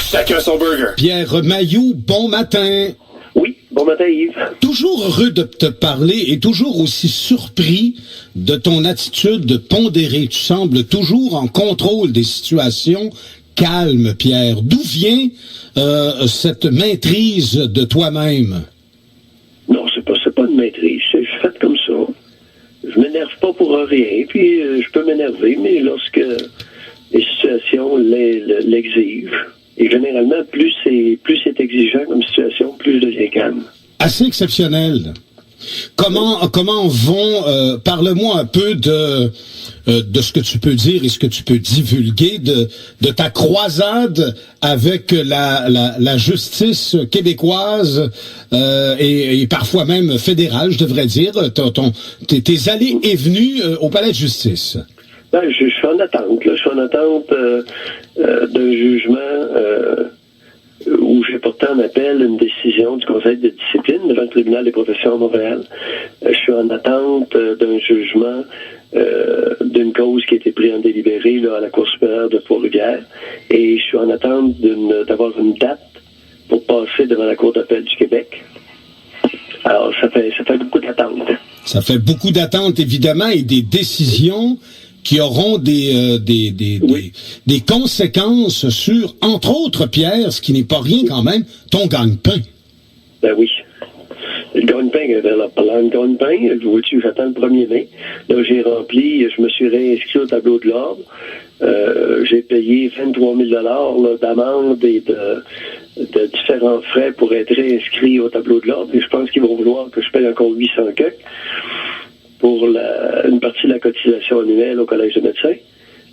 Chacun son burger. Pierre Mailloux, bon matin. Oui, bon matin Yves. Toujours heureux de te parler et toujours aussi surpris de ton attitude pondérée. Tu sembles toujours en contrôle des situations. Calme, Pierre. D'où vient cette maîtrise de toi-même? Non, c'est pas une maîtrise. C'est fait comme ça. Je m'énerve pas pour rien, puis je peux m'énerver, mais lorsque les situations l'exigent. Et généralement, plus c'est exigeant comme situation, plus je deviens calme. Assez exceptionnel. Comment vont parle-moi un peu de ce que tu peux dire et ce que tu peux divulguer de ta croisade avec la justice québécoise et parfois même fédérale, je devrais dire, tes allées et venues au palais de justice. Ben, je suis en attente. Là. Je suis en attente d'un jugement où j'ai porté en appel une décision du Conseil de discipline devant le tribunal des professions à Montréal. Je suis en attente d'un jugement d'une cause qui a été prise en délibéré là, à la Cour supérieure de Trois-Rivières. Et je suis en attente d'avoir une date pour passer devant la Cour d'appel du Québec. Alors, ça fait beaucoup d'attentes. Ça fait beaucoup d'attentes, évidemment, et des décisions qui auront des conséquences sur, entre autres, Pierre, ce qui n'est pas rien quand même, ton gagne-pain. Ben oui. Le gagne-pain, parlant de gagne-pain, vois-tu, j'attends le 1er mai. Là, j'ai rempli, je me suis réinscrit au tableau de l'ordre. J'ai payé 23 000 $ d'amende et de différents frais pour être réinscrit au tableau de l'ordre. Et je pense qu'ils vont vouloir que je paye encore 800 quelques pour une partie de la cotisation annuelle au Collège de médecins.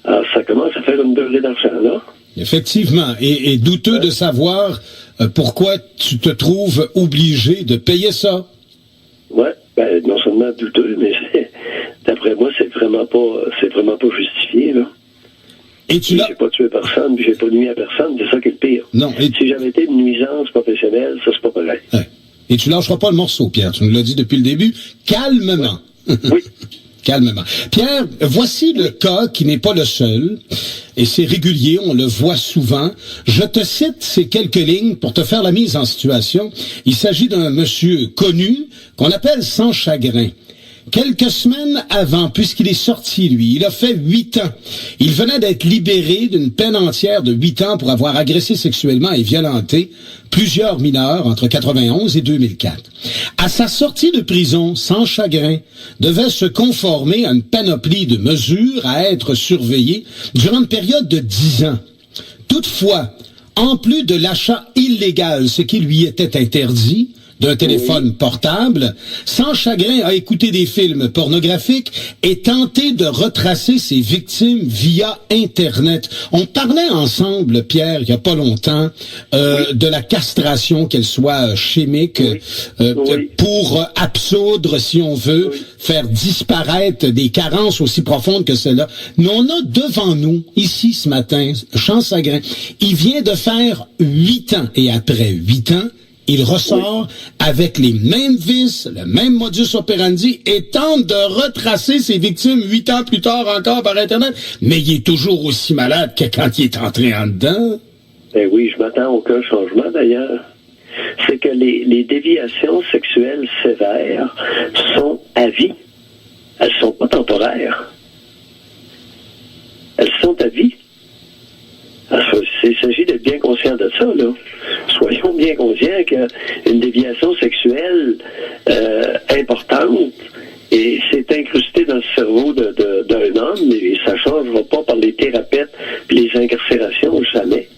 Alors, ça commence à faire une beurrée d'argent, là. Effectivement. Et douteux de savoir pourquoi tu te trouves obligé de payer ça. Ouais. Ben, non seulement douteux, mais d'après moi, c'est vraiment pas justifié, là. Et j'ai pas tué personne, puis j'ai pas nuit à personne, c'est ça qui est le pire. Non. Si j'avais été une nuisance professionnelle, ça c'est pas pareil. Ouais. Et tu lâcheras pas le morceau, Pierre. Tu nous l'as dit depuis le début. Calmement. Oui. Calmement. Pierre, voici le cas qui n'est pas le seul, et c'est régulier, on le voit souvent. Je te cite ces quelques lignes pour te faire la mise en situation. Il s'agit d'un monsieur connu qu'on appelle Sans Chagrin. Quelques semaines avant, puisqu'il est sorti, lui, il a fait 8 ans. Il venait d'être libéré d'une peine entière de 8 ans pour avoir agressé sexuellement et violenté plusieurs mineurs entre 91 et 2004. À sa sortie de prison, Sans Chagrin devait se conformer à une panoplie de mesures à être surveillées durant une période de 10 ans. Toutefois, en plus de l'achat illégal, ce qui lui était interdit, d'un téléphone portable, Sans Chagrin a écouté des films pornographiques et tenté de retracer ses victimes via Internet. On parlait ensemble, Pierre, il y a pas longtemps, de la castration, qu'elle soit chimique, pour absoudre, si on veut, faire disparaître des carences aussi profondes que celle-là. Mais on a devant nous, ici ce matin, Sans Chagrin, il vient de faire 8 ans, et après 8 ans, il ressort avec les mêmes vices, le même modus operandi et tente de retracer ses victimes 8 ans plus tard encore par Internet. Mais il est toujours aussi malade que quand il est entré en dedans. Ben oui, je m'attends à aucun changement d'ailleurs. C'est que les déviations sexuelles sévères sont à vie. Elles sont pas temporaires. Elles sont à vie. Il s'agit d'être bien conscient de ça, là. Soyons bien conscients qu'une déviation sexuelle importante, et c'est incrusté dans le cerveau d'un homme, et ça ne changera pas par les thérapeutes et les incarcérations, jamais.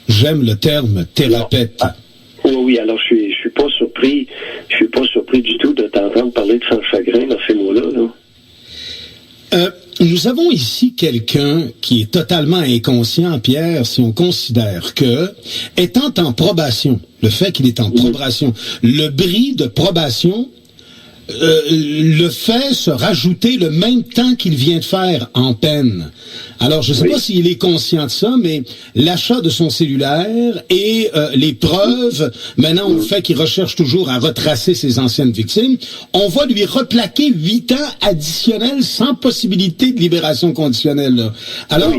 J'aime le terme thérapeute. Oui, alors je suis pas surpris du tout de t'entendre parler de Sans Chagrin dans ces mots-là, là. Nous avons ici quelqu'un qui est totalement inconscient, Pierre, si on considère que, étant en probation, le fait qu'il est en probation, le bris de probation le fait se rajouter le même temps qu'il vient de faire en peine. Alors, je ne sais pas s'il est conscient de ça, mais l'achat de son cellulaire et les preuves, maintenant, au fait qu'il recherche toujours à retracer ses anciennes victimes, on va lui replaquer 8 ans additionnels sans possibilité de libération conditionnelle. Là. Alors,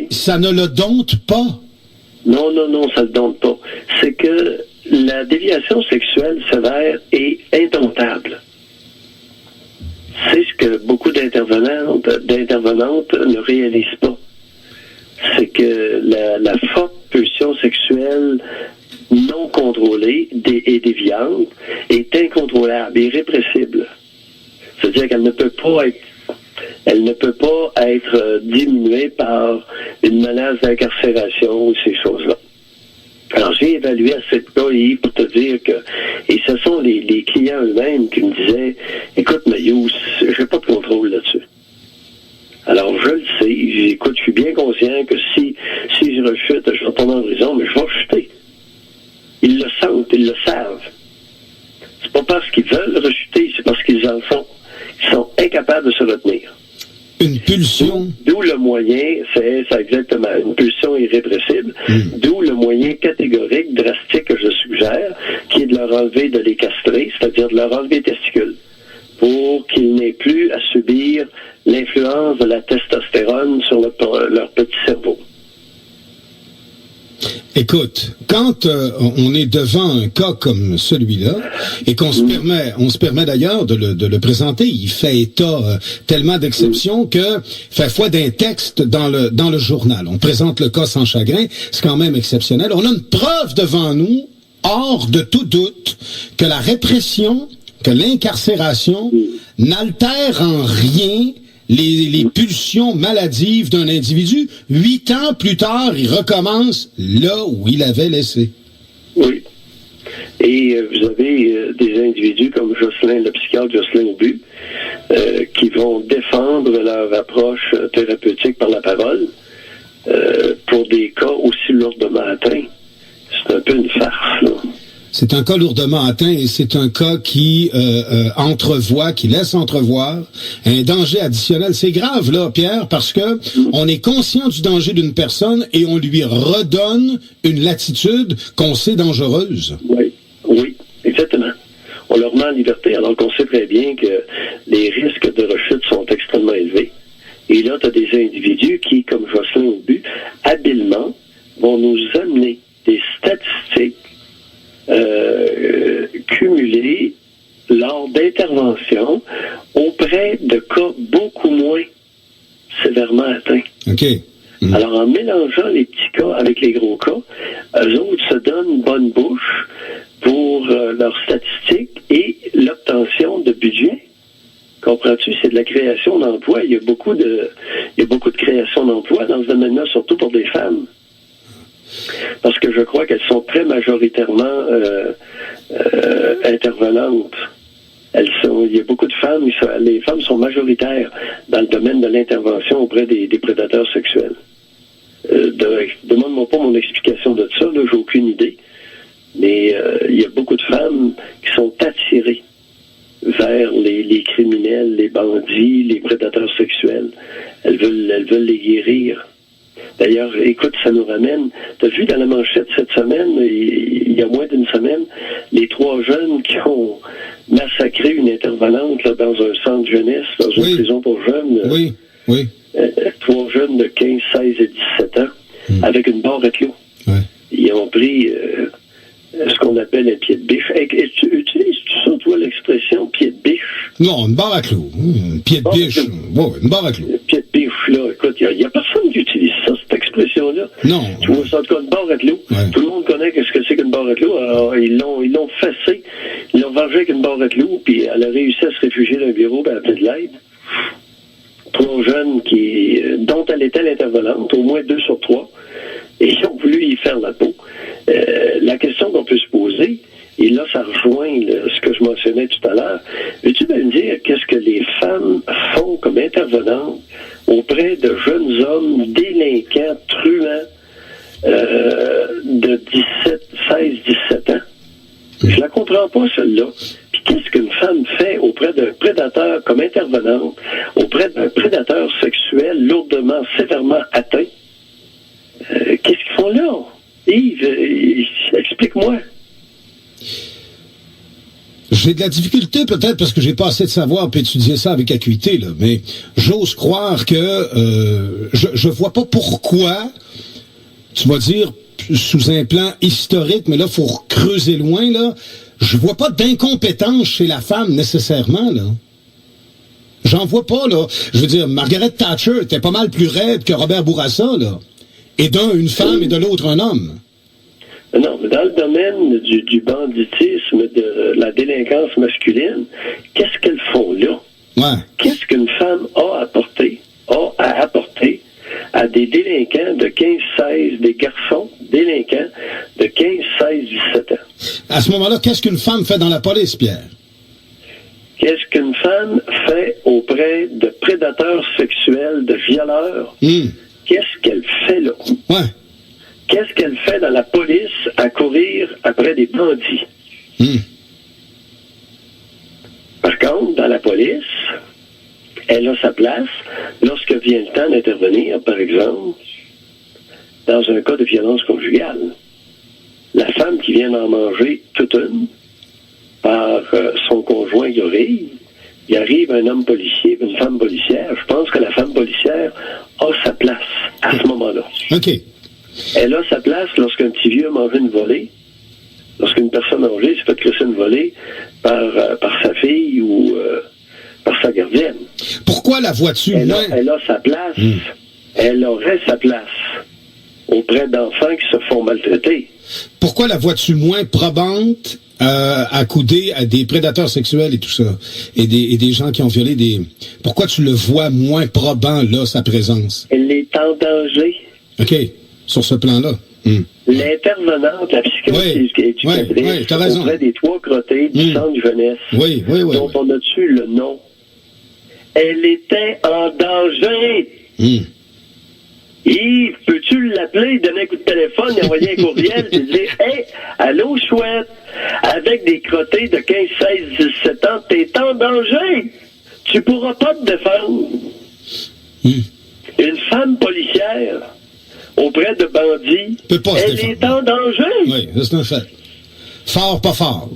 ça ne le dompte pas. Non, ça ne donne pas. C'est que la déviation sexuelle sévère est indomptable. C'est ce que beaucoup d'intervenantes ne réalisent pas. C'est que la forte pulsion sexuelle non contrôlée et déviante est incontrôlable, irrépressible. C'est-à-dire qu'elle ne peut pas être diminuée par une menace d'incarcération ou ces choses-là. Alors, j'ai évalué assez de cas pour te dire que, et ce sont les clients eux-mêmes qui me disaient, écoute, Mayoux, j'ai pas de contrôle là-dessus. Alors, je le sais, écoute, je suis bien conscient que si je rechute, je vais tomber en prison, mais je vais chuter. Ils le sentent, ils le savent. C'est pas parce qu'ils veulent rechuter, c'est parce qu'ils en font. Ils sont incapables de se retenir. Une pulsion. D'où le moyen, c'est ça exactement, une pulsion irrépressible, d'où le moyen catégorique, drastique que je suggère, qui est de leur enlever, de les castrer, c'est-à-dire de leur enlever les testicules, pour qu'ils n'aient plus à subir l'influence de la testostérone sur leur petit cerveau. Écoute, quand on est devant un cas comme celui-là et qu'on se permet d'ailleurs de le présenter, il fait état tellement d'exceptions que fait foi d'un texte dans le journal. On présente le cas sans chagrin, c'est quand même exceptionnel. On a une preuve devant nous, hors de tout doute, que la répression, que l'incarcération n'altère en rien les pulsions maladives d'un individu. 8 ans plus tard, il recommence là où il avait laissé. Oui. Et vous avez des individus comme Jocelyn, le psychiatre Jocelyn Aubu, qui vont défendre leur approche thérapeutique par la parole pour des cas aussi lourdement atteints. C'est un peu une farce, là. C'est un cas lourdement atteint et c'est un cas qui qui laisse entrevoir un danger additionnel. C'est grave, là, Pierre, parce que on est conscient du danger d'une personne et on lui redonne une latitude qu'on sait dangereuse. Oui, exactement. On leur met en liberté alors qu'on sait très bien que les risques de rechute sont extrêmement élevés. Et là, tu as des individus qui, comme Jocelyn Aubu, habilement vont nous amener des statistiques cumulés lors d'interventions auprès de cas beaucoup moins sévèrement atteints. Okay. Alors, en mélangeant les petits cas avec les gros cas, eux autres se donnent une bonne bouche pour leurs statistiques et l'obtention de budget. Comprends-tu? C'est de la création d'emplois. Il y a beaucoup de création d'emplois dans ce domaine-là, surtout pour des femmes. Parce que je crois qu'elles sont très majoritairement intervenantes. Il y a beaucoup de femmes, les femmes sont majoritaires dans le domaine de l'intervention auprès des prédateurs sexuels. Demande-moi pas mon explication de ça, là, j'ai aucune idée. Mais il y a beaucoup de femmes qui sont attirées vers les criminels, les bandits, les prédateurs sexuels. Elles veulent les guérir. D'ailleurs, écoute, ça nous ramène. T'as vu dans la manchette cette semaine, il y a moins d'une semaine, les 3 jeunes qui ont massacré une intervenante là, dans un centre jeunesse, dans une prison pour jeunes. Oui. 3 jeunes de 15, 16 et 17 ans, avec une barre à clous. Ouais. Ils ont pris ce qu'on appelle un pied de biche. Utilises-tu ça, toi, l'expression pied de biche? Non, une barre à clous. Un pied de biche. Oui, une barre à clous. Un pied de biche, là. Écoute, il n'y a personne qui utilise ça, cette expression-là. Non. Tu vois, ça, en tout cas, une barre à clous. Ouais. Tout le monde connaît ce que c'est qu'une barre à clous. Alors, ils l'ont fessé. Ils l'ont vengé avec une barre à clous, puis elle a réussi à se réfugier dans un bureau, puis elle a appelé de l'aide. 3 jeunes dont elle était l'intervenante, au moins 2 sur 3, et ils ont voulu y faire la peau. La question qu'on peut se poser, et là, ça rejoint ce que je mentionnais tout à l'heure. Veux-tu me dire qu'est-ce que les femmes font comme intervenantes auprès de jeunes hommes délinquants, truands, de 16-17 ans? Je la comprends pas, celle-là. Puis qu'est-ce qu'une femme fait auprès d'un prédateur comme intervenante, auprès d'un prédateur sexuel lourdement, sévèrement atteint? Qu'est-ce qu'ils font là? Yves, explique-moi. J'ai de la difficulté peut-être parce que j'ai pas assez de savoir pour étudier ça avec acuité, là, mais j'ose croire que je vois pas pourquoi, tu vas dire, sous un plan historique, mais là, faut creuser loin, là. Je vois pas d'incompétence chez la femme, nécessairement, là. J'en vois pas, là. Je veux dire, Margaret Thatcher était pas mal plus raide que Robert Bourassa, là. Et d'un, une femme, et de l'autre, un homme. Non, mais dans le domaine du banditisme, de la délinquance masculine, qu'est-ce qu'elles font là? Ouais. Qu'est-ce qu'une femme a à apporter à des délinquants de 15-16, des garçons délinquants de 15, 16, 17 ans? À ce moment-là, qu'est-ce qu'une femme fait dans la police, Pierre? Qu'est-ce qu'une femme fait auprès de prédateurs sexuels, de violeurs? Qu'est-ce qu'elle fait là? Ouais. Qu'est-ce qu'elle fait dans la police à courir après des bandits? Par contre, dans la police, elle a sa place lorsque vient le temps d'intervenir, par exemple, dans un cas de violence conjugale. La femme qui vient d'en manger toute une par son conjoint Gorille, il arrive un homme policier, une femme policière. Je pense que la femme policière a sa place à ce moment-là. OK. Elle a sa place lorsqu'un petit vieux a mangé une volée, lorsqu'une personne âgée s'est fait crisser une volée par sa fille ou par sa gardienne. Pourquoi la vois-tu elle moins... a sa place. Elle aurait sa place auprès d'enfants qui se font maltraiter. Pourquoi la vois-tu moins probante accoudée à des prédateurs sexuels et tout ça, et des gens qui ont violé des... Pourquoi tu le vois moins probant, là, sa présence? Elle est en danger. OK. Sur ce plan-là. L'intervenante, la psychologue éducatrice, auprès des Trois Crottés du centre jeunesse, dont on a su le nom, elle était en danger. Yves, peux-tu l'appeler, donner un coup de téléphone, lui envoyer un courriel, et dire « Hey, allô, chouette, avec des crottés de 15, 16, 17 ans, t'es en danger. Tu pourras pas te défendre. » Une femme policière auprès de bandits, elle est en danger. Oui, c'est un fait. Fort, pas fort.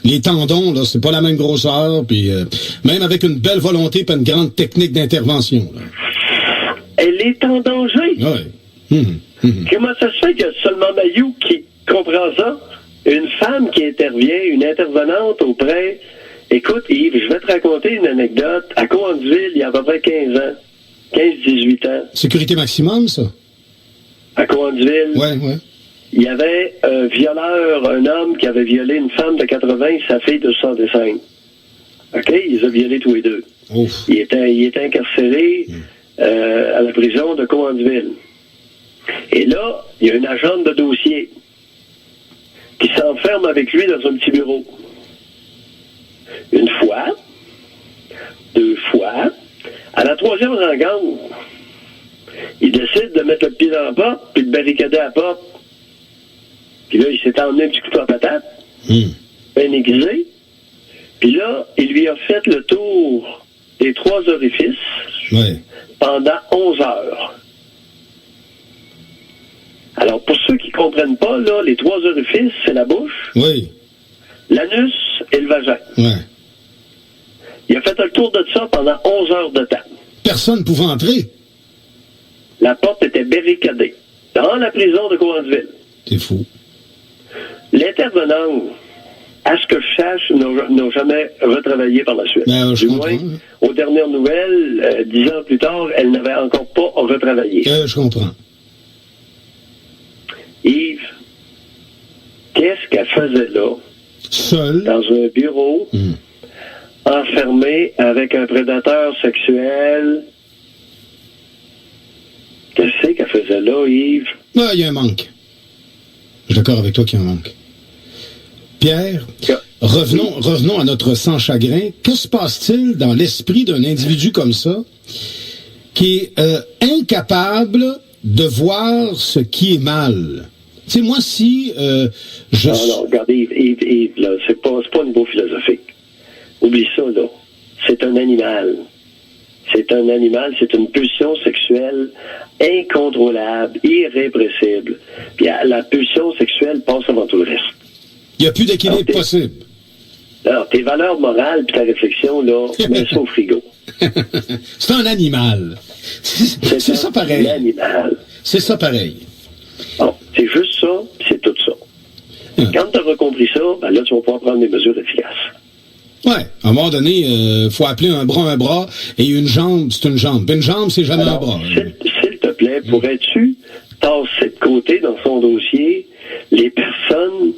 Les tendons, là, c'est pas la même grosseur, puis même avec une belle volonté et une grande technique d'intervention. Là. Elle est en danger. Oui. Comment ça se fait qu'il y a seulement Mayou qui comprend ça? Une femme qui intervient, une intervenante auprès... Écoute, Yves, je vais te raconter une anecdote. À Cowansville, il y a à peu près 15 ans. 15-18 ans. Sécurité maximum, ça? À Cowansville. Oui. Il y avait un violeur, un homme qui avait violé une femme de 80 et sa fille de 65. OK? Il les a violés tous les deux. Ouf. Il était incarcéré à la prison de Cowansville. Et là, il y a une agente de dossier qui s'enferme avec lui dans un petit bureau. Une fois, deux fois, à la troisième rencontre, il décide de mettre le pied dans la porte puis de barricader la porte. Puis là, il s'est emmené un petit couteau à patate, bien aiguisé. Puis là, il lui a fait le tour des 3 orifices pendant 11 heures. Alors, pour ceux qui ne comprennent pas, là, les 3 orifices, c'est la bouche, l'anus et le vagin. Il a fait le tour de ça pendant 11 heures de temps. Personne ne pouvait entrer. La porte était barricadée dans la prison de Cowansville. C'est fou. L'intervenant, à ce que je sache, n'a jamais retravaillé par la suite. Du moins, aux dernières nouvelles, 10 ans plus tard, elle n'avait encore pas retravaillé. Je comprends. Yves, qu'est-ce qu'elle faisait là? Seule? Dans un bureau, enfermée avec un prédateur sexuel. Qu'est-ce qu'elle faisait là, Yves? Il y a un manque. Je suis d'accord avec toi qu'il y a un manque. Pierre, revenons à notre sans-chagrin. Que se passe-t-il dans l'esprit d'un individu comme ça qui est incapable de voir ce qui est mal? Tu sais, moi, si Non, regardez, Yves, là, c'est pas un niveau philosophique. Oublie ça, là. C'est un animal. C'est un animal, c'est une pulsion sexuelle incontrôlable, irrépressible. Puis la pulsion sexuelle passe avant tout le reste. Il n'y a plus d'équilibre possible. Alors, tes valeurs morales puis ta réflexion, là, mets ça au frigo. C'est un animal. C'est ça pareil. C'est un animal. C'est ça pareil. Bon, c'est juste ça, c'est tout ça. Quand tu auras compris ça, ben là, tu vas pouvoir prendre des mesures efficaces. Ouais, à un moment donné, faut appeler un bras, et une jambe, c'est une jambe. Une jambe, c'est jamais un bras. S'il te plaît, pourrais-tu tasser de côté dans son dossier les personnes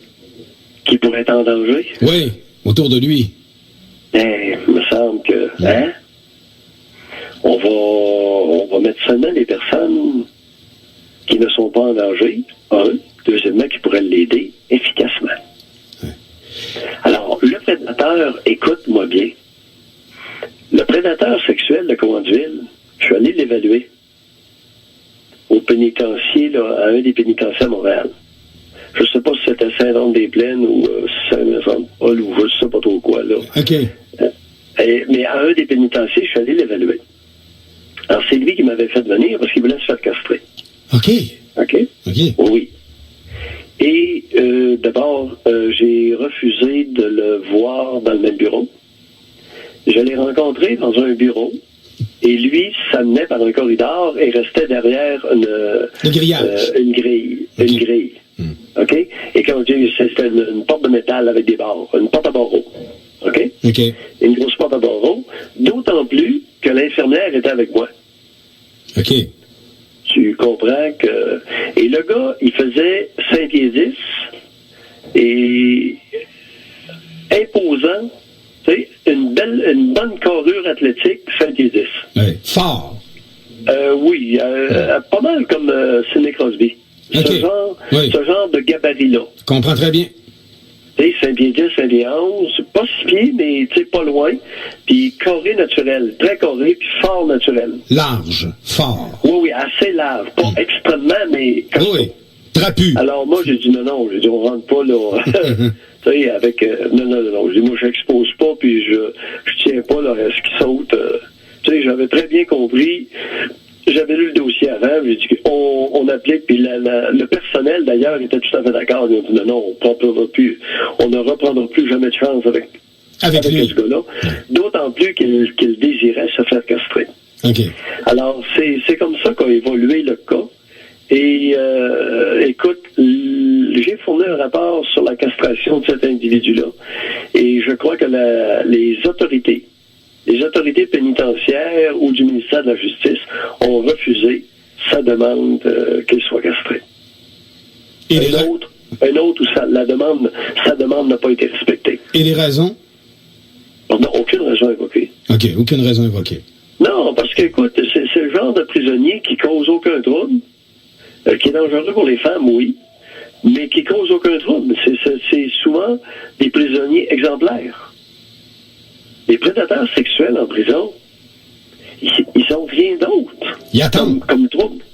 qui pourraient être en danger? Oui, autour de lui. Il me semble que, on va mettre seulement les personnes qui ne sont pas en danger, deuxièmement, qui pourraient l'aider efficacement. Alors, le prédateur, écoute-moi bien. Le prédateur sexuel de Cowansville, je suis allé l'évaluer au pénitencier, là, à un des pénitenciers à Montréal. Je ne sais pas si c'était Saint-Anne-des-Plaines ou Saint-Vincent-de-Paul ou je ne sais pas trop quoi, là. OK. Mais à un des pénitenciers, je suis allé l'évaluer. Alors, c'est lui qui m'avait fait venir parce qu'il voulait se faire castrer. OK. OK? OK. Oui. Et d'abord, j'ai refusé de le voir dans le même bureau. Je l'ai rencontré dans un bureau et lui s'amenait par un corridor et restait derrière une grille. Okay. Une grille. OK? Et quand je dis, c'était une porte de métal avec des barres, une porte à barreaux. OK? OK. Une grosse porte à barreaux, d'autant plus que l'infirmière était avec moi. OK. Tu comprends que... Et le gars, il faisait 5 pieds 10 et imposant, tu sais, une bonne carrure athlétique, 5 pieds 10. Ouais. Fort. Oui, pas mal comme Sidney Crosby. Okay. Ce genre de gabarit-là. Je comprends très bien. Tu sais, 5 pieds 10, 5 pieds 11, pas 6 pieds, mais tu sais, pas loin. Puis carré naturel, très carré, puis fort naturel. Large, fort. Oui, assez large. Pas extrêmement, mais costaud. Oui, trapu. Alors moi, j'ai dit non, j'ai dit on rentre pas là. Tu sais, avec... non. J'ai dit moi, j'expose pas, puis je tiens pas là, à ce qui saute. Tu sais, j'avais très bien compris. J'avais lu le dossier avant, j'ai dit qu'on applique, puis le personnel, d'ailleurs, était tout à fait d'accord. Ils ont dit non, on ne reprendra plus jamais de chance avec lui. ce gars-là. D'autant plus qu'il désirait se faire castrer. OK. Alors, c'est comme ça qu'a évolué le cas. Et écoute, j'ai fourni un rapport sur la castration de cet individu-là. Et je crois que les autorités pénitentiaires ou du ministère de la Justice ont refusé sa demande qu'il soit castré. Et un autre où sa demande n'a pas été respectée. Et les raisons? On n'a aucune raison invoquée. OK, aucune raison invoquée. Non, parce que, écoute, c'est le genre de prisonnier qui cause aucun trouble, qui est dangereux pour les femmes, oui, mais qui cause aucun trouble. C'est souvent des prisonniers exemplaires. Les prédateurs sexuels en prison, ils ont rien d'autre. Ils attendent. Comme trouble.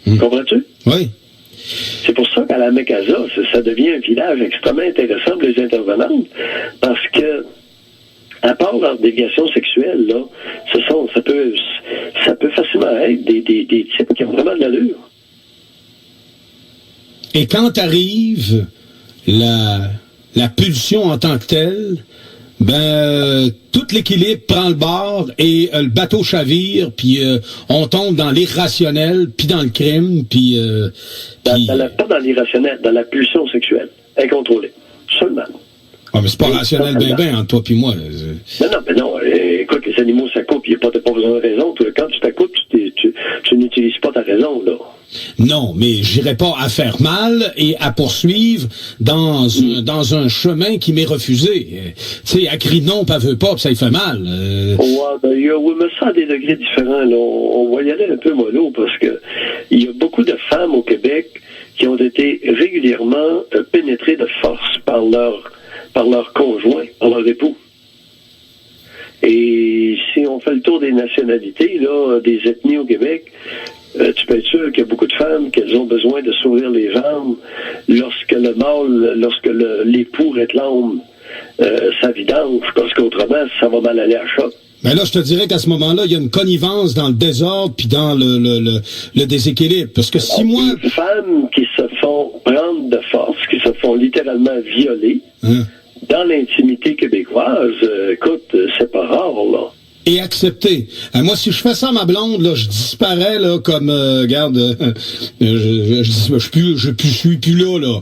Comprends-tu? Oui. C'est pour ça qu'à la Mekasa, ça devient un village extrêmement intéressant pour les intervenantes, parce que, à part leur déviation sexuelle, là, ça peut facilement être des types qui ont vraiment de l'allure. Et quand arrive la pulsion en tant que telle, tout l'équilibre prend le bord et le bateau chavire, puis on tombe dans l'irrationnel, puis dans le crime, puis... pas dans l'irrationnel, dans la pulsion sexuelle, incontrôlée, seulement. Ah, mais c'est pas rationnel entre toi puis moi. Non, écoute, les animaux s'accoupent, il n'y a pas besoin de raison. Quand tu t'accoupes, tu n'utilises pas ta raison, là. Non, mais j'irai pas à faire mal et à poursuivre dans un chemin qui m'est refusé. Tu sais, à crie non, pas veut pas, puis ça y fait mal. Oui, mais ça a des degrés différents, là. On va y aller un peu mollo, parce que il y a beaucoup de femmes au Québec qui ont été régulièrement pénétrées de force par leur conjoint, par leur époux. Et si on fait le tour des nationalités, là, des ethnies au Québec, tu peux être sûr qu'il y a beaucoup de femmes qu'elles ont besoin de s'ouvrir les jambes lorsque l'époux réclame sa vidange, parce qu'autrement, ça va mal aller à choc. Ben là, je te dirais qu'à ce moment-là, il y a une connivence dans le désordre puis dans le déséquilibre. Parce que si moi... Des femmes qui se font prendre de force, qui se font littéralement violer, dans l'intimité québécoise, écoute, c'est pas rare, là. et accepter. Moi, si je fais ça à ma blonde, là, je disparais là comme, regarde, je suis plus là.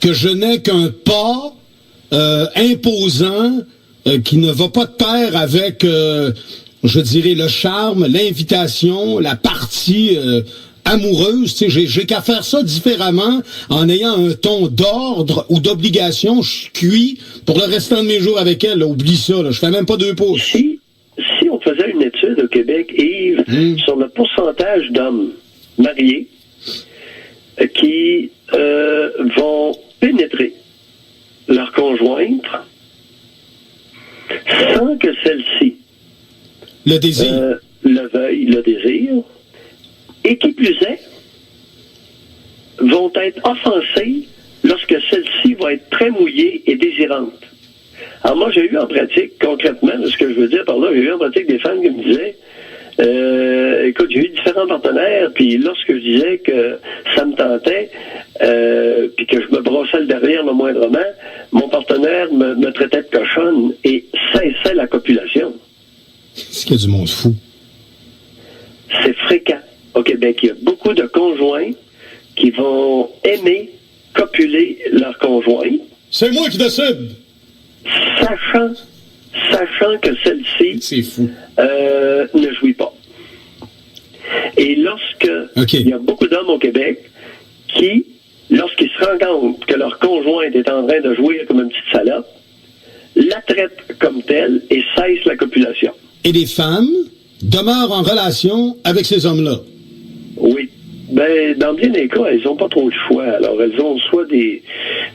Que je n'ai qu'un pas imposant qui ne va pas de pair avec, je dirais, le charme, l'invitation, la partie amoureuse. Tu sais, j'ai qu'à faire ça différemment en ayant un ton d'ordre ou d'obligation. Je suis cuit pour le restant de mes jours avec elle. Là, oublie ça, là, je fais même pas 2 pouces. Si on faisait une étude au Québec, Yves, sur le pourcentage d'hommes mariés qui vont pénétrer leur conjointe sans que celle-ci le désir, le veuille, le désir, et qui plus est, vont être offensées lorsque celle-ci va être très mouillée et désirante. Alors moi, j'ai eu en pratique, concrètement, ce que je veux dire par là, j'ai eu en pratique des femmes qui me disaient, écoute, j'ai eu différents partenaires, puis lorsque je disais que ça me tentait, puis que je me brossais le derrière le moindrement, mon partenaire me traitait de cochonne et cessait la copulation. C'est qu'il y a du monde fou. C'est fréquent au Québec. Il y a beaucoup de conjoints qui vont aimer copuler leur conjoint. C'est moi qui décide! Sachant que celle-ci c'est fou. Ne jouit pas. Et lorsque il y a beaucoup d'hommes au Québec qui, lorsqu'ils se rendent compte que leur conjointe est en train de jouir comme une petite salope, la traitent comme telle et cessent la copulation. Et les femmes demeurent en relation avec ces hommes-là. Oui. Ben, dans bien des cas, elles n'ont pas trop de choix. Alors, elles ont soit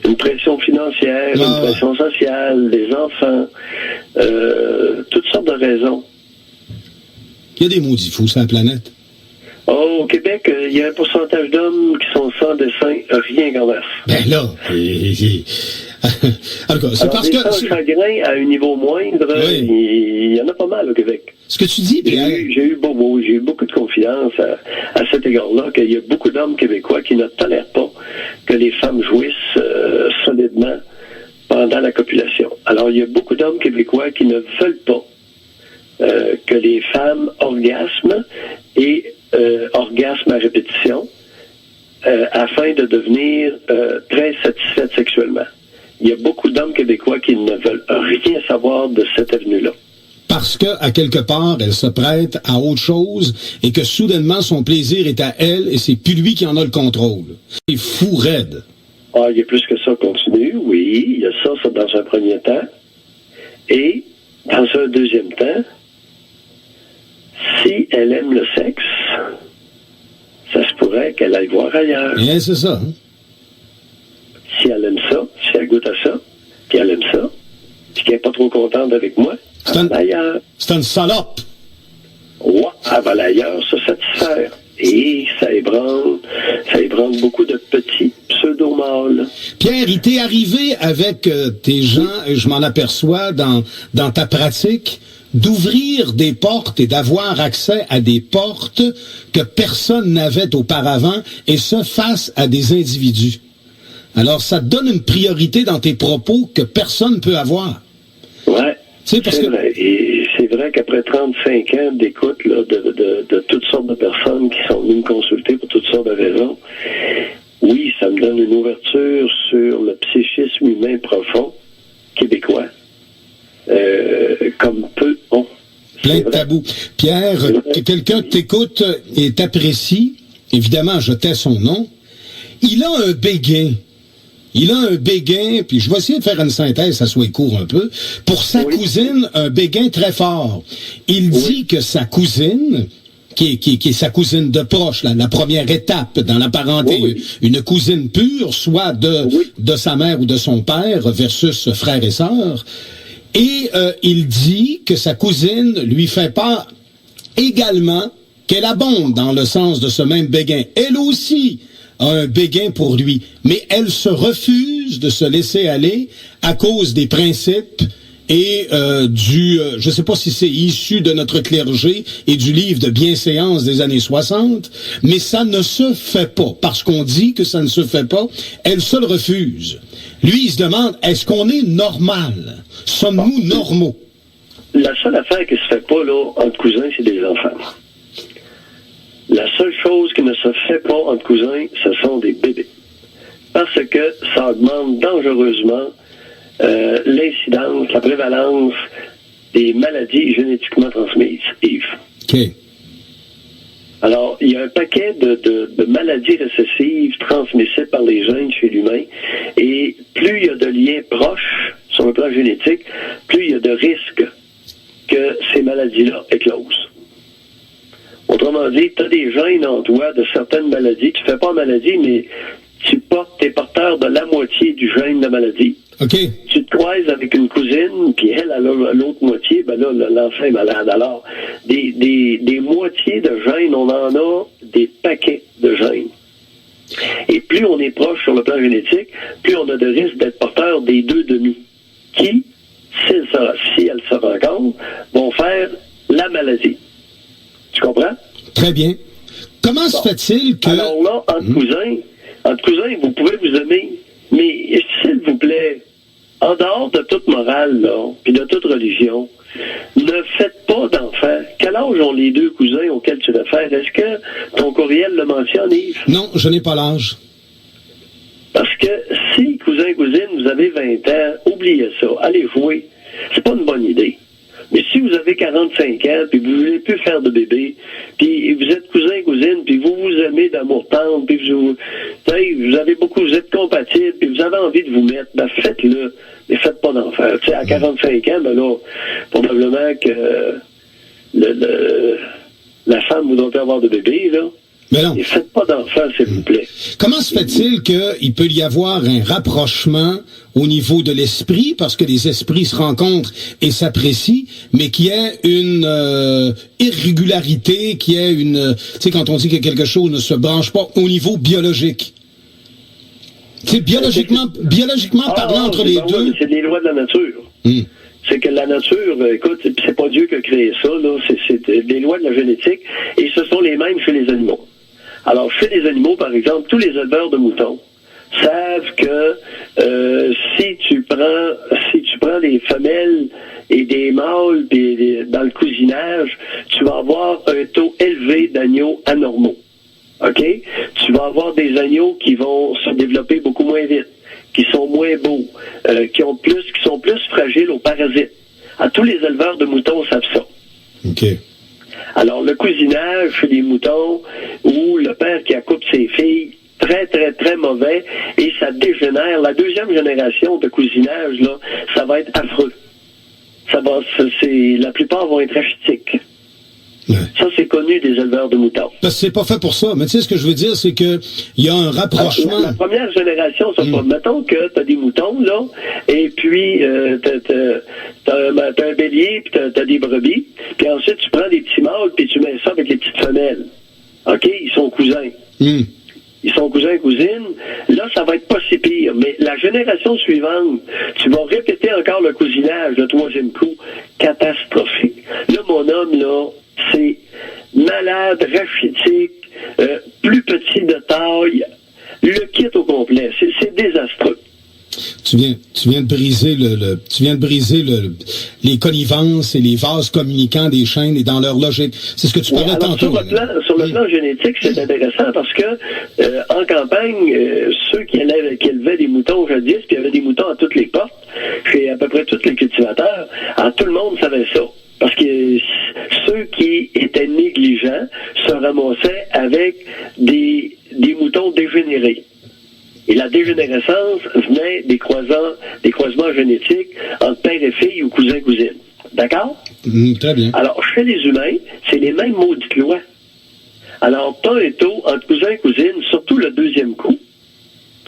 une pression financière, une pression sociale, des enfants, toutes sortes de raisons. Il y a des maudits fous sur la planète. Oh, au Québec, il y a un pourcentage d'hommes qui sont sans dessin, rien qu'en masse. Ben là, en tout cas, c'est parce que... Sans chagrin à un niveau moindre, oui. Il y en a pas mal au Québec. Ce que tu dis, j'ai eu beaucoup de confiance à cet égard-là, qu'il y a beaucoup d'hommes québécois qui ne tolèrent pas que les femmes jouissent solidement pendant la copulation. Alors, il y a beaucoup d'hommes québécois qui ne veulent pas que les femmes orgasment et orgasment à répétition afin de devenir très satisfaites sexuellement. Il y a beaucoup d'hommes québécois qui ne veulent rien savoir de cette avenue-là. Parce que, à quelque part, elle se prête à autre chose et que soudainement, son plaisir est à elle et c'est plus lui qui en a le contrôle. C'est fou raide. Ah, il y a plus que ça continue, oui. Il y a ça dans un premier temps. Et, dans un deuxième temps, si elle aime le sexe, ça se pourrait qu'elle aille voir ailleurs. Et c'est ça. Hein? Si elle aime ça, si elle goûte à ça, puis elle aime ça, puis qu'elle n'est pas trop contente avec moi, elle va ailleurs. C'est une salope. Ouais, elle va ailleurs se satisfaire. Et ça ébranle beaucoup de petits pseudo-mâles. Pierre, il t'est arrivé avec tes gens, et je m'en aperçois dans ta pratique, d'ouvrir des portes et d'avoir accès à des portes que personne n'avait auparavant, et ce, face à des individus. Alors, ça te donne une priorité dans tes propos que personne ne peut avoir. Ouais, c'est vrai. Et c'est vrai qu'après 35 ans d'écoute là, de toutes sortes de personnes qui sont venues me consulter pour toutes sortes de raisons, oui, ça me donne une ouverture sur le psychisme humain profond québécois, comme peu ont. Plein de tabous. Pierre, quelqu'un t'écoute et t'apprécie, évidemment, je tais son nom, il a un béguin. Il a un béguin, puis je vais essayer de faire une synthèse, ça soit court un peu. Pour sa cousine, un béguin très fort. Il dit que sa cousine, qui est sa cousine de proche, la première étape dans la parenté, une cousine pure, soit de sa mère ou de son père versus frère et sœur. Et il dit que sa cousine lui fait part également qu'elle abonde dans le sens de ce même béguin. Elle aussi a un béguin pour lui, mais elle se refuse de se laisser aller à cause des principes et je sais pas si c'est issu de notre clergé et du livre de bienséance des années 60, mais ça ne se fait pas. Parce qu'on dit que ça ne se fait pas, elle se le refuse. Lui, il se demande, est-ce qu'on est normal? Sommes-nous normaux? la seule affaire qui se fait pas, là, entre cousins, c'est des enfants. La seule chose qui ne se fait pas entre cousins, ce sont des bébés. Parce que ça augmente dangereusement l'incidence, la prévalence des maladies génétiquement transmises, Yves. OK. Alors, il y a un paquet de maladies récessives transmissibles par les gènes chez l'humain, et plus il y a de liens proches sur le plan génétique, plus il y a de risques que ces maladies-là éclosent. Autrement dit, tu as des gènes en toi de certaines maladies. Tu ne fais pas maladie, mais t'es porteur de la moitié du gène de maladie. OK. Tu te croises avec une cousine, puis elle a l'autre moitié, ben là, l'enfant est malade. Alors, des moitiés de gènes, on en a des paquets de gènes. Et plus on est proche sur le plan génétique, plus on a de risque d'être porteur des deux demi, qui, si elles se rencontrent, vont faire la maladie. Tu comprends? Très bien. Comment se fait-il que... Alors là, entre cousins, vous pouvez vous aimer, mais s'il vous plaît, en dehors de toute morale, là, puis de toute religion, ne faites pas d'enfants. Quel âge ont les deux cousins auxquels tu réfères? Est-ce que ton courriel le mentionne, Yves? Non, je n'ai pas l'âge. Parce que si, cousin-cousine, vous avez 20 ans, oubliez ça, allez jouer. C'est pas une bonne idée. Mais si vous avez 45 ans, puis vous ne voulez plus faire de bébé, puis vous êtes cousin-cousine, puis vous vous aimez d'amour-tendre, puis vous êtes compatibles, puis vous avez envie de vous mettre, ben faites-le, mais faites pas d'enfant. Tu sais, à 45 ans, ben là, probablement que la femme voudra plus avoir de bébé, là. Mais non. Et faites pas d'enfants, s'il vous plaît. Comment se fait-il qu'il peut y avoir un rapprochement au niveau de l'esprit, parce que les esprits se rencontrent et s'apprécient, mais qu'il y ait une irrégularité, qu'il y ait une... Tu sais, quand on dit que quelque chose ne se branche pas au niveau biologique. Tu sais, biologiquement parlant entre les deux... C'est des lois de la nature. C'est que la nature, écoute, c'est pas Dieu qui a créé ça, là, c'est des lois de la génétique, et ce sont les mêmes chez les animaux. Alors, chez les animaux, par exemple, tous les éleveurs de moutons savent que si tu prends des femelles et des mâles dans le cousinage, tu vas avoir un taux élevé d'agneaux anormaux. OK? Tu vas avoir des agneaux qui vont se développer beaucoup moins vite, qui sont moins beaux, qui sont plus fragiles aux parasites. Tous les éleveurs de moutons savent ça. OK. Alors, le cousinage chez les moutons, ou le père qui accouple ses filles, très, très, très mauvais, et ça dégénère. La deuxième génération de cousinage, là, ça va être affreux. La plupart vont être rachitiques. Ouais. Ça, c'est connu des éleveurs de moutons. Parce que c'est pas fait pour ça. Mais tu sais, ce que je veux dire, c'est que il y a un rapprochement. La première génération, ça mettons que t'as des moutons, là, et puis t'as un bélier, puis t'as des brebis, puis ensuite tu prends des petits mâles, puis tu mets ça avec les petites femelles. OK? Ils sont cousins. Ils sont cousins-cousines. Là, ça va être pas si pire. Mais la génération suivante, tu vas répéter encore le cousinage, le troisième coup, catastrophique. Là, mon homme, là, c'est malade, rachitique, plus petit de taille, le kit au complet. C'est désastreux. Tu viens de briser les connivences et les vases communicants des chaînes et dans leur logique. C'est ce que tu parlais tantôt. Sur le plan génétique, c'est intéressant parce que en campagne, ceux qui élevaient des moutons jadis, puis il y avait des moutons à toutes les portes, chez à peu près tous les cultivateurs, tout le monde savait ça. Parce que ceux qui étaient négligents se ramassaient avec des moutons dégénérés. Et la dégénérescence venait des croisements génétiques entre père et fille ou cousin-cousine. D'accord? Très bien. Alors, chez les humains, c'est les mêmes maudites lois. Alors, t'as un taux entre cousin et cousine, surtout le deuxième coup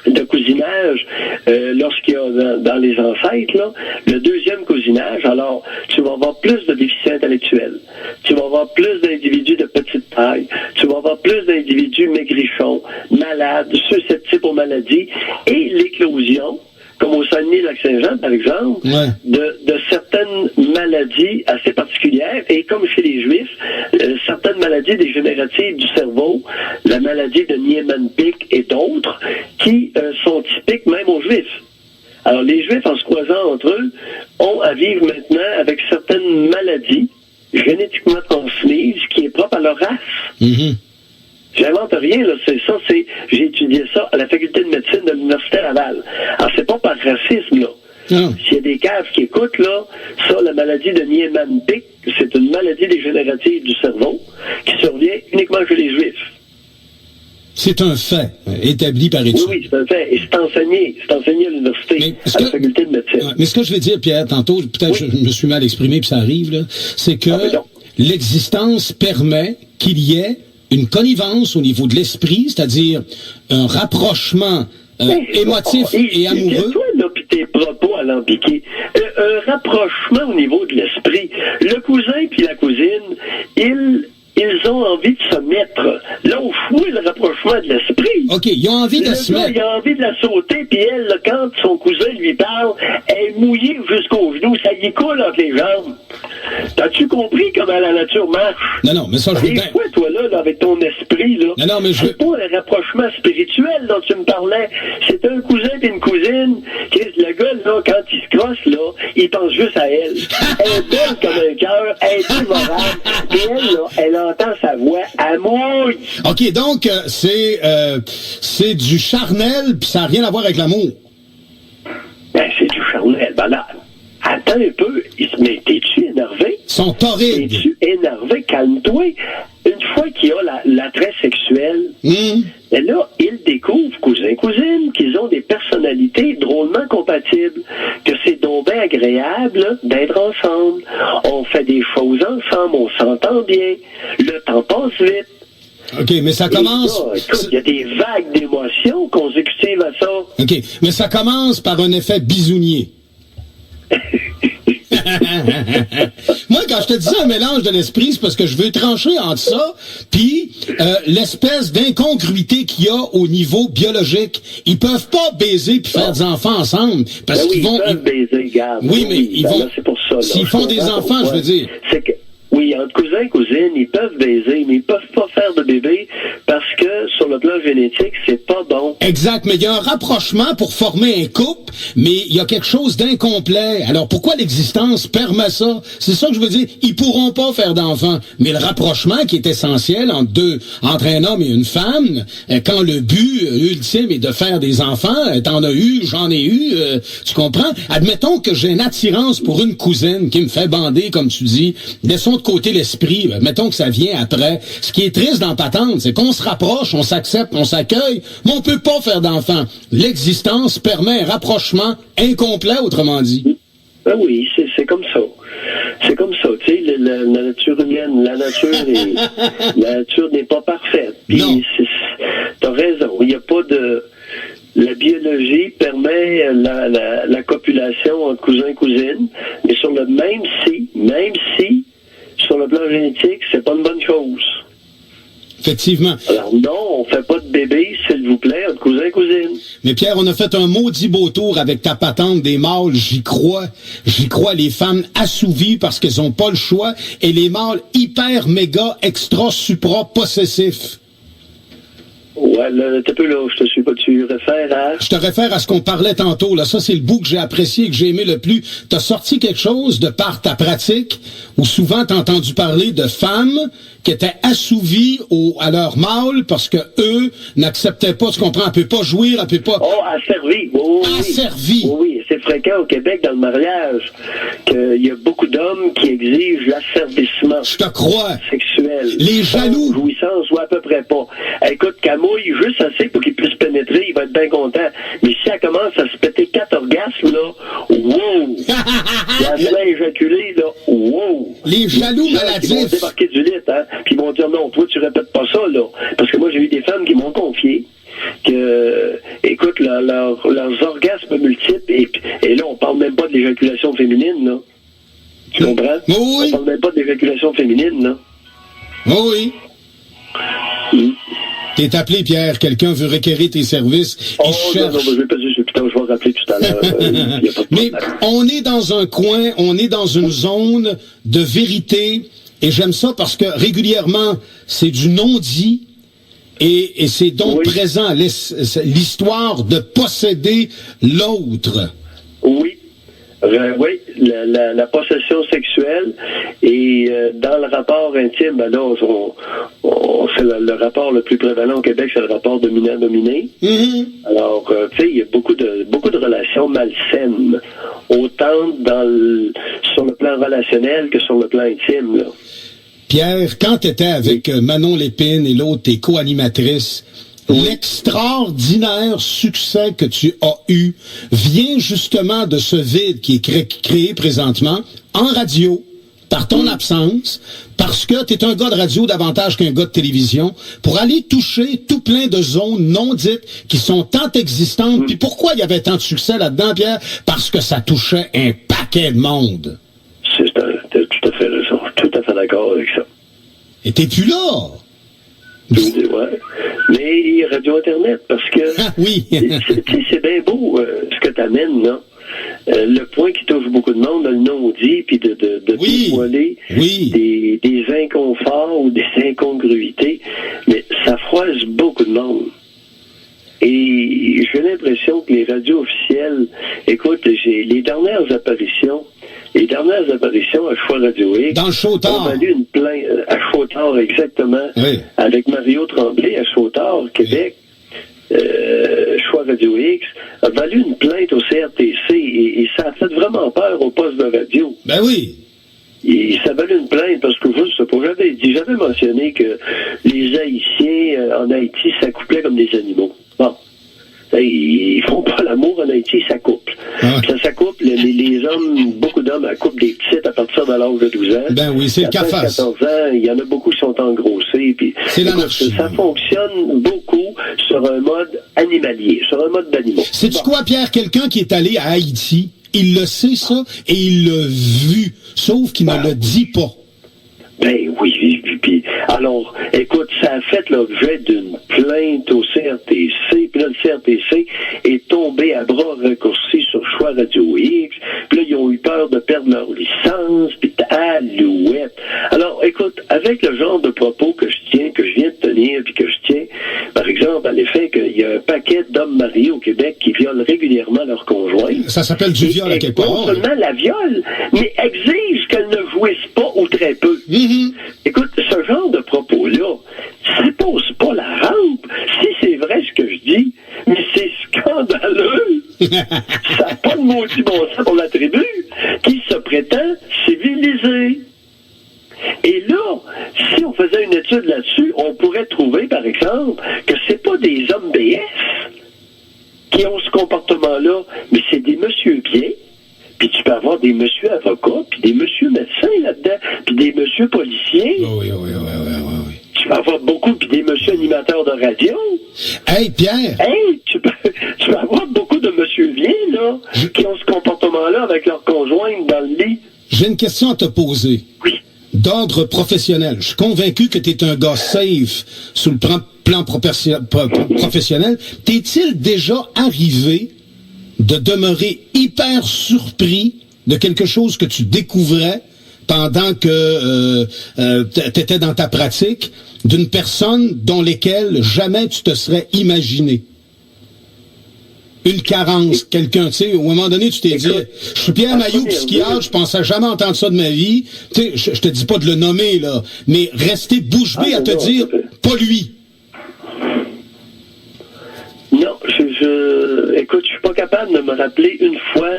de cousinage, lorsqu'il y a dans les ancêtres, là, le deuxième cousinage, alors, tu vas avoir plus de déficients intellectuels. Tu vas avoir plus d'individus de petite taille. Tu vas avoir plus d'individus maigrichons, malades, susceptibles aux maladies, et l'éclosion, comme au Saguenay-Lac-Saint-Jean, par exemple, de certaines maladies assez particulières, et comme chez les Juifs, certaines maladies dégénératives du cerveau, la maladie de Niemann-Pick et d'autres, qui sont typiques même aux Juifs. Alors, les Juifs, en se croisant entre eux, ont à vivre maintenant avec certaines maladies maladie génétiquement transmise qui est propre à leur race. Mhm. J'invente rien, là, j'ai étudié ça à la faculté de médecine de l'Université Laval. Alors, c'est pas par racisme, là. Non. S'il y a des caves qui écoutent, là, ça, la maladie de Niemann-Pick, c'est une maladie dégénérative du cerveau qui survient uniquement chez les Juifs. C'est un fait établi par études. Oui, c'est un fait. Et c'est enseigné à l'université, à la faculté de médecine. Mais ce que je veux dire, Pierre, tantôt, peut-être je me suis mal exprimé, puis ça arrive, là, c'est que l'existence permet qu'il y ait une connivence au niveau de l'esprit, c'est-à-dire un rapprochement émotif et amoureux. Toi, là, pis tes propos alambiqués. Un rapprochement au niveau de l'esprit. Le cousin puis la cousine, ils ont envie de se mettre. Là où est le rapprochement de l'esprit. OK, ils ont envie de se mettre. Il a envie de la sauter, puis elle, là, quand son cousin lui parle, elle est mouillée jusqu'aux genoux, ça y coule entre les jambes. T'as-tu compris comment la nature marche? Non, mais ça, je veux bien. Et quoi, toi, là, avec ton esprit, là? Non, mais c'est pas le rapprochement spirituel dont tu me parlais. C'est un cousin et une cousine. Le gars, là, quand il se crosse, là, il pense juste à elle. Elle est belle comme un cœur, elle est dévorable. Et elle, là, elle entend sa voix, elle mouille. OK, donc, c'est du charnel, puis ça n'a rien à voir avec l'amour. Ben, c'est du charnel. Ben là, attends un peu. Mais t'es-tu énervé? Ils sont torrides. T'es-tu énervé? Calme-toi. Une fois qu'il y a l'attrait sexuel, ben là, ils découvrent, cousins-cousines, qu'ils ont des personnalités drôlement compatibles, que c'est donc bien agréable d'être ensemble. On fait des choses ensemble, on s'entend bien. Le temps passe vite. OK, mais ça commence... Écoute, il y a des vagues d'émotions consécutives à ça. OK, mais ça commence par un effet bisounier. Moi, quand je te dis un mélange de l'esprit, c'est parce que je veux trancher entre ça puis l'espèce d'incongruité qu'il y a au niveau biologique. Ils peuvent pas baiser puis faire des enfants ensemble parce ben qu'ils vont... Ils peuvent baiser, garde. Oui, mais ils vont... Là, c'est pour ça. S'ils font des enfants, je veux dire... C'est que... Oui, entre cousins et cousines, ils peuvent baiser, mais ils peuvent pas faire de bébé parce que sur le plan génétique, c'est pas bon. Exact, mais il y a un rapprochement pour former un couple, mais il y a quelque chose d'incomplet. Alors pourquoi l'existence permet ça? C'est ça que je veux dire. Ils pourront pas faire d'enfants, mais le rapprochement qui est essentiel entre un homme et une femme, quand le but ultime est de faire des enfants, t'en as eu, j'en ai eu, tu comprends? Admettons que j'ai une attirance pour une cousine qui me fait bander, comme tu dis. Laissons de côté l'esprit, mettons que ça vient après. Ce qui est triste dans Patente, c'est qu'on se rapproche, on s'accepte, on s'accueille, mais on peut pas faire d'enfants. L'existence permet un rapprochement incomplet, autrement dit. Ben oui, c'est comme ça. C'est comme ça, tu sais, la nature humaine, la nature n'est pas parfaite. Puis t'as raison, il n'y a pas de... La biologie permet la copulation entre cousins et cousines, mais sur le même si, sur le plan génétique, c'est pas une bonne chose. Effectivement. Alors non, on fait pas de bébé, s'il vous plaît, entre cousins et cousines. Mais Pierre, on a fait un maudit beau tour avec ta patente des mâles, j'y crois. J'y crois, les femmes assouvies parce qu'elles ont pas le choix, et les mâles hyper, méga, extra, supra, possessifs. Ouais, là, t'es peu là, je te suis pas, tu réfères à... Je te réfère à ce qu'on parlait tantôt, là. Ça, c'est le bout que j'ai apprécié, que j'ai aimé le plus. T'as sorti quelque chose de par ta pratique, où souvent t'as entendu parler de femmes qui étaient assouvies à leur mâle parce que eux n'acceptaient pas, tu comprends, elle peut pas jouir, elle peut pas... Oh, asservie, asservie. Oui, c'est fréquent au Québec dans le mariage qu'il y a beaucoup d'hommes qui exigent l'asservissement. Je te crois. Sexuel. Les jaloux. Jouissance ou à peu près pas. Écoute, camouille juste assez pour qu'il puisse pénétrer, il va être bien content. Mais si elle commence à se péter 4 orgasmes, là, wow! La main éjaculée, là, wow! Les jaloux maladifs. Ils vont débarquer du lit, hein? Puis ils vont dire non, toi, tu répètes pas ça, là. Parce que moi, j'ai eu des femmes qui m'ont confié que, écoute, leurs orgasmes multiples, et là, on parle même pas de l'éjaculation féminine, là. Tu comprends? Oui. On parle même pas de l'éjaculation féminine, là. Oui. T'es appelé, Pierre. Quelqu'un veut requérir tes services. Non, je vais pas dire, putain, je vais rappeler tout à l'heure. Mais on est dans un coin, on est dans une zone de vérité, et j'aime ça parce que régulièrement, c'est du non-dit, et c'est donc présent l'histoire de posséder l'autre. Oui. Oui, la possession sexuelle et dans le rapport intime, ben là, c'est le rapport le plus prévalent au Québec, c'est le rapport dominant-dominé. Mm-hmm. Alors, tu sais, il y a beaucoup de relations malsaines, autant sur le plan relationnel que sur le plan intime, là. Pierre, quand tu étais avec Manon Lépine et l'autre, tes co-animatrices, l'extraordinaire succès que tu as eu vient justement de ce vide qui est créé présentement en radio par ton absence, parce que tu es un gars de radio davantage qu'un gars de télévision, pour aller toucher tout plein de zones non dites qui sont tant existantes. Puis pourquoi il y avait tant de succès là-dedans, Pierre? Parce que ça touchait un paquet de monde. T'as tout à fait raison. Tout à fait d'accord avec ça. Et t'es plus là! Ouais. Mais Radio-Internet, parce que oui. c'est bien beau ce que tu amènes, là. Le point qui touche beaucoup de monde, le non-dit, puis de dévoiler des inconforts ou des incongruités, mais ça froisse beaucoup de monde. Et j'ai l'impression que les radios officielles, écoute, j'ai les dernières apparitions à Choix Radio X. Dans le Chauvetard. On valu une plainte à Chauvetard, exactement. Oui. Avec Mario Tremblay à Chauvetard, Québec. Choix Radio X a valu une plainte au CRTC et ça a fait vraiment peur au poste de radio. Ben oui. Et ça valait une plainte parce que je sais pas, j'avais mentionné que les Haïtiens en Haïti s'accouplaient comme des animaux. Bon. Ils font pas l'amour en Haïti, ils s'accouplent. Ah. Ça s'accouple, les hommes, beaucoup d'hommes accouplent des petites à partir de l'âge de 12 ans. Ben oui, c'est le CAFAS. 14 ans, il y en a beaucoup qui sont engrossés. Puis, c'est l'anarchie. Ça fonctionne beaucoup sur un mode animalier, sur un mode d'animaux. Sais-tu quoi, Pierre? Quelqu'un qui est allé à Haïti, il le sait, ça, et il l'a vu, sauf qu'il ne le dit pas. Ben oui, puis alors, écoute, ça a fait l'objet d'une plainte au CRTC, puis là, le CRTC est tombé à bras raccourcis sur Choix Radio X, puis là, ils ont eu peur de perdre leur licence, puis alouette. Alors, écoute, avec le genre de propos que je viens de tenir, puis que je tiens, par exemple, à l'effet qu'il y a un paquet d'hommes mariés au Québec qui violent régulièrement leurs conjoints. Ça s'appelle du viol à quelque part. Non seulement la viole, mais exige qu'elle ne jouisse pas ou très peu. Mm-hmm. Écoute, ce genre de propos-là, ça pose pas la rampe. Si c'est vrai ce que je dis, mais c'est scandaleux. Ça n'a pas de maudit bon sens pour la tribu qui se prétend civilisée. Et là, si on faisait une étude là-dessus, on pourrait trouver, par exemple, que c'est pas des hommes BS qui ont ce comportement-là, mais c'est des monsieur bien. Puis tu peux avoir des monsieur avocats, puis des monsieur médecins là-dedans, puis des monsieur policiers. Oui. Tu peux avoir beaucoup, puis des monsieur animateurs de radio. Hey, Pierre! Hey, tu peux avoir beaucoup de monsieur vieux, là, qui ont ce comportement-là avec leur conjointe dans le lit. J'ai une question à te poser. Oui. D'ordre professionnel. Je suis convaincu que tu es un gars safe sur le plan professionnel. T'es-il déjà arrivé de demeurer hyper surpris de quelque chose que tu découvrais pendant que tu étais dans ta pratique, d'une personne dont lesquelles jamais tu te serais imaginé? Une carence, quelqu'un, tu sais, au moment donné, tu t'es dit, je suis Pierre Mailloux, psychiatre, je pensais jamais entendre ça de ma vie. Tu sais, je te dis pas de le nommer, là, mais rester bouche bée à te dire, pas lui. Non, écoute, je suis pas capable de me rappeler une fois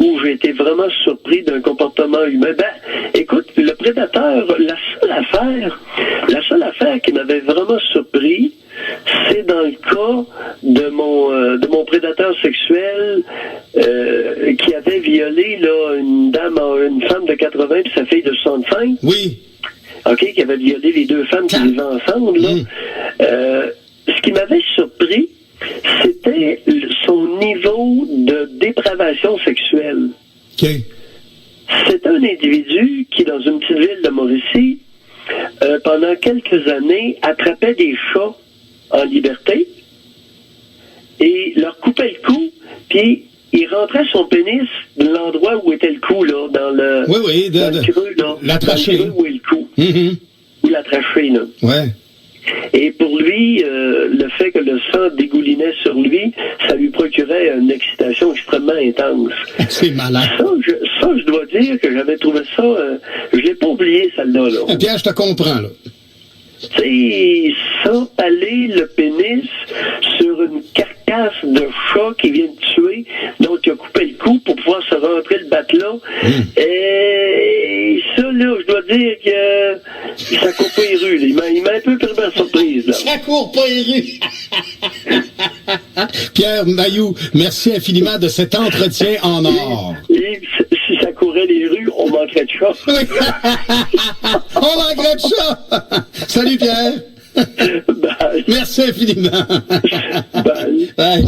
où j'ai été vraiment surpris d'un comportement humain. Ben, écoute, le prédateur, la seule affaire qui m'avait vraiment surpris, c'est dans le cas de mon prédateur sexuel qui avait violé là une femme de 80 puis sa fille de 65. Oui. OK, qui avait violé les deux femmes qui vivaient ensemble là. Ce qui m'avait surpris, c'était son niveau de dépravation sexuelle. OK. C'est un individu qui, dans une petite ville de Mauricie, pendant quelques années, attrapait des chats en liberté et leur coupait le cou, puis il rentrait son pénis de l'endroit où était le cou, là, dans le creux, là. La trachée. Dans le creux où est le cou. Mm-hmm. Ou la trachée, là. Ouais. Et pour lui, le fait que le sang dégoulinait sur lui, ça lui procurait donnait une excitation extrêmement intense. C'est malade. Ça, je dois dire que j'avais trouvé ça... je l'ai pas oublié, celle-là. Là. Pierre, je te comprends, là. Tu sais, s'empaler le pénis sur une carcasse de chat qui vient de tuer, donc il a coupé le cou pour pouvoir se rentrer le batelot. Et ça, là, je dois dire que ça court pas les rues. Il m'a un peu pris par surprise, là. Ça court pas les rues. Pierre Mailloux, merci infiniment de cet entretien en or. Et si ça courait les rues, on manquerait de chat. On manquerait de chat. Salut Pierre. Bye. Merci infiniment. Bye. Bye.